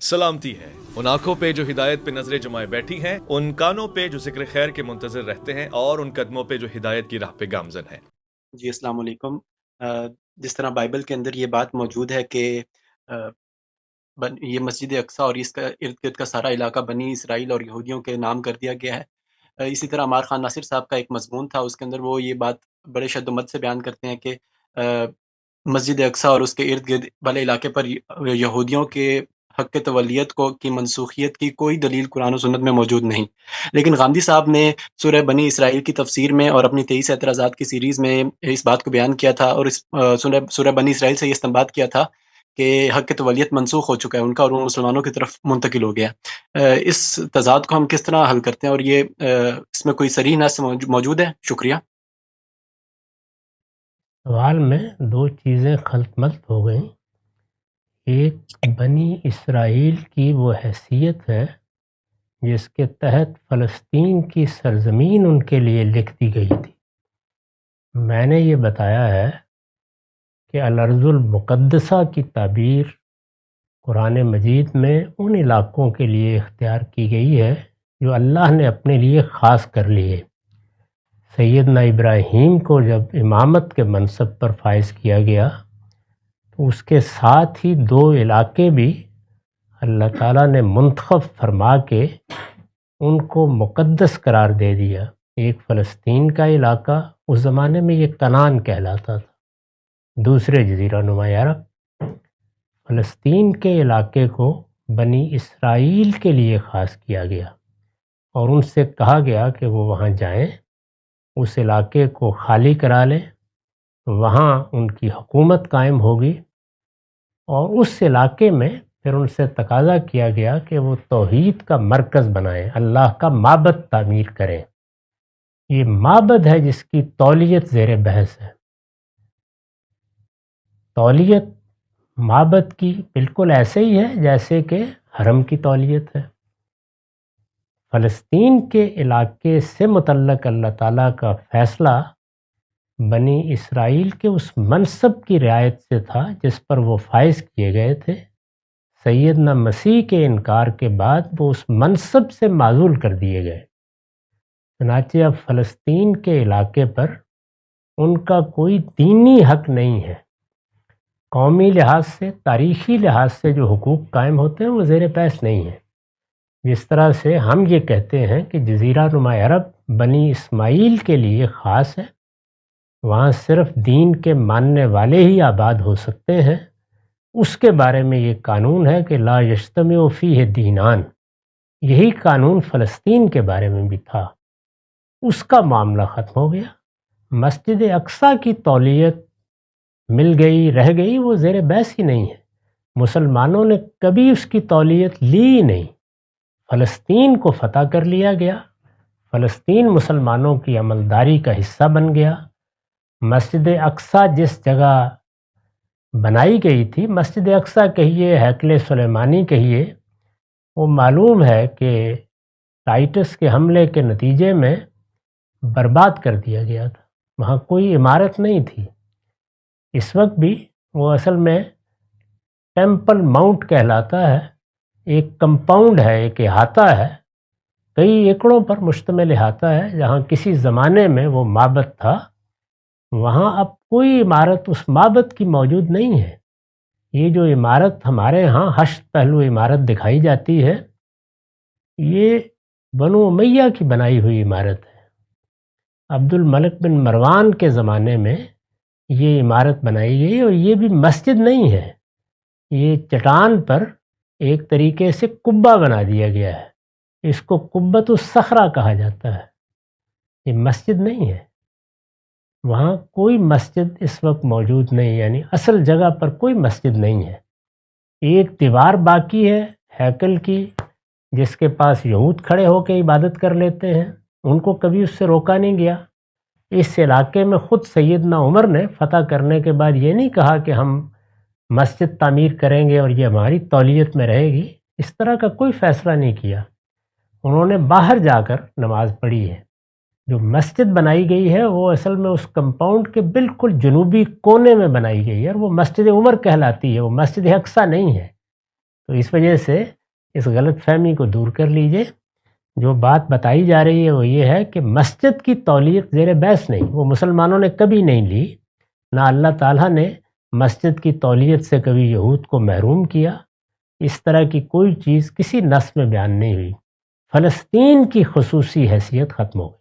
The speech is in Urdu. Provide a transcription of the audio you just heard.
سلامتی ہے ان آنکھوں پہ جو ہدایت پہ نظریں جمائے بیٹھی ہیں، ان کانوں پہ جو ذکر خیر کے منتظر رہتے ہیں، اور ان قدموں پہ جو ہدایت کی راہ پہ گامزن ہیں۔ جی السلام علیکم۔ جس طرح بائبل کے اندر یہ بات موجود ہے کہ یہ مسجد اقصیٰ اور اس کا ارد گرد کا سارا علاقہ بنی اسرائیل اور یہودیوں کے نام کر دیا گیا ہے، اسی طرح عمار خان ناصر صاحب کا ایک مضمون تھا، اس کے اندر وہ یہ بات بڑے شد و مد سے بیان کرتے ہیں کہ مسجد اقصیٰ اور اس کے ارد گرد والے علاقے پر یہودیوں کے حق تولیت کی منسوخیت کی کوئی دلیل قرآن و سنت میں موجود نہیں۔ لیکن غامدی صاحب نے سورہ بنی اسرائیل کی تفسیر میں اور اپنی 23 اعتراضات کی سیریز میں اس بات کو بیان کیا تھا، اور اس سورہ بنی اسرائیل سے یہ استنباط کیا تھا کہ حق تولیت منسوخ ہو چکا ہے ان کا اور وہ مسلمانوں کی طرف منتقل ہو گیا۔ اس تضاد کو ہم کس طرح حل کرتے ہیں، اور یہ اس میں کوئی صریح نص موجود ہے؟ شکریہ۔ سوال میں دو چیزیں خلط ملط ہو گئیں۔ ایک بنی اسرائیل کی وہ حیثیت ہے جس کے تحت فلسطین کی سرزمین ان کے لیے لکھ دی گئی تھی۔ میں نے یہ بتایا ہے کہ الارض المقدسہ کی تعبیر قرآن مجید میں ان علاقوں کے لیے اختیار کی گئی ہے جو اللہ نے اپنے لیے خاص کر لیے۔ سیدنا ابراہیم کو جب امامت کے منصب پر فائز کیا گیا تو اس کے ساتھ ہی دو علاقے بھی اللہ تعالیٰ نے منتخب فرما کے ان کو مقدس قرار دے دیا۔ ایک فلسطین کا علاقہ، اس زمانے میں یہ کنعان کہلاتا تھا، دوسرے جزیرہ نما عرب۔ فلسطین کے علاقے کو بنی اسرائیل کے لیے خاص کیا گیا اور ان سے کہا گیا کہ وہ وہاں جائیں، اس علاقے کو خالی کرا لیں، وہاں ان کی حکومت قائم ہوگی، اور اس علاقے میں پھر ان سے تقاضا کیا گیا کہ وہ توحید کا مرکز بنائیں، اللہ کا معبد تعمیر کریں۔ یہ معبد ہے جس کی تولیت زیر بحث ہے۔ تولیت معبد کی بالکل ایسے ہی ہے جیسے کہ حرم کی تولیت ہے۔ فلسطین کے علاقے سے متعلق اللہ تعالیٰ کا فیصلہ بنی اسرائیل کے اس منصب کی رعایت سے تھا جس پر وہ فائز کیے گئے تھے۔ سیدنا مسیح کے انکار کے بعد وہ اس منصب سے معزول کر دیے گئے۔ چنانچہ اب فلسطین کے علاقے پر ان کا کوئی دینی حق نہیں ہے۔ قومی لحاظ سے، تاریخی لحاظ سے جو حقوق قائم ہوتے ہیں وہ زیر بحث نہیں ہیں۔ جس طرح سے ہم یہ کہتے ہیں کہ جزیرہ نما عرب بنی اسماعیل کے لیے خاص ہے، وہاں صرف دین کے ماننے والے ہی آباد ہو سکتے ہیں، اس کے بارے میں یہ قانون ہے کہ لا یجتمع فیہ دینان۔ یہی قانون فلسطین کے بارے میں بھی تھا، اس کا معاملہ ختم ہو گیا۔ مسجد اقصیٰ کی تولیت مل گئی، رہ گئی، وہ زیر بحث ہی نہیں ہے۔ مسلمانوں نے کبھی اس کی تولیت لی ہی نہیں۔ فلسطین کو فتح کر لیا گیا، فلسطین مسلمانوں کی عملداری کا حصہ بن گیا۔ مسجد اقصیٰ جس جگہ بنائی گئی تھی، مسجد اقصیٰ کہیے، ہیکل سلیمانی کہیے، وہ معلوم ہے کہ ٹائٹس کے حملے کے نتیجے میں برباد کر دیا گیا تھا، وہاں کوئی عمارت نہیں تھی۔ اس وقت بھی وہ اصل میں ٹیمپل ماؤنٹ کہلاتا ہے، ایک کمپاؤنڈ ہے، ایک احاطہ ہے، کئی ایکڑوں پر مشتمل احاطہ ہے، جہاں کسی زمانے میں وہ معبد تھا۔ وہاں اب کوئی عمارت اس معبد کی موجود نہیں ہے۔ یہ جو عمارت ہمارے ہاں ہشت پہلو عمارت دکھائی جاتی ہے، یہ بنو امیہ کی بنائی ہوئی عمارت ہے۔ عبد الملک بن مروان کے زمانے میں یہ عمارت بنائی گئی، اور یہ بھی مسجد نہیں ہے، یہ چٹان پر ایک طریقے سے قبہ بنا دیا گیا ہے، اس کو قبۃ الصخرہ کہا جاتا ہے، یہ مسجد نہیں ہے۔ وہاں کوئی مسجد اس وقت موجود نہیں، یعنی اصل جگہ پر کوئی مسجد نہیں ہے۔ ایک دیوار باقی ہے ہیکل کی، جس کے پاس یہود کھڑے ہو کے عبادت کر لیتے ہیں، ان کو کبھی اس سے روکا نہیں گیا۔ اس علاقے میں خود سیدنا عمر نے فتح کرنے کے بعد یہ نہیں کہا کہ ہم مسجد تعمیر کریں گے اور یہ ہماری تولیت میں رہے گی، اس طرح کا کوئی فیصلہ نہیں کیا۔ انہوں نے باہر جا کر نماز پڑھی ہے۔ جو مسجد بنائی گئی ہے وہ اصل میں اس کمپاؤنڈ کے بالکل جنوبی کونے میں بنائی گئی ہے، اور وہ مسجد عمر کہلاتی ہے، وہ مسجد اقصیٰ نہیں ہے۔ تو اس وجہ سے اس غلط فہمی کو دور کر لیجئے. جو بات بتائی جا رہی ہے وہ یہ ہے کہ مسجد کی تولیق زیر بحث نہیں، وہ مسلمانوں نے کبھی نہیں لی، نہ اللہ تعالیٰ نے مسجد کی تولیت سے کبھی یہود کو محروم کیا. اس طرح کی کوئی چیز کسی نص میں بیان نہیں ہوئی. فلسطین کی خصوصی حیثیت ختم ہو گئی.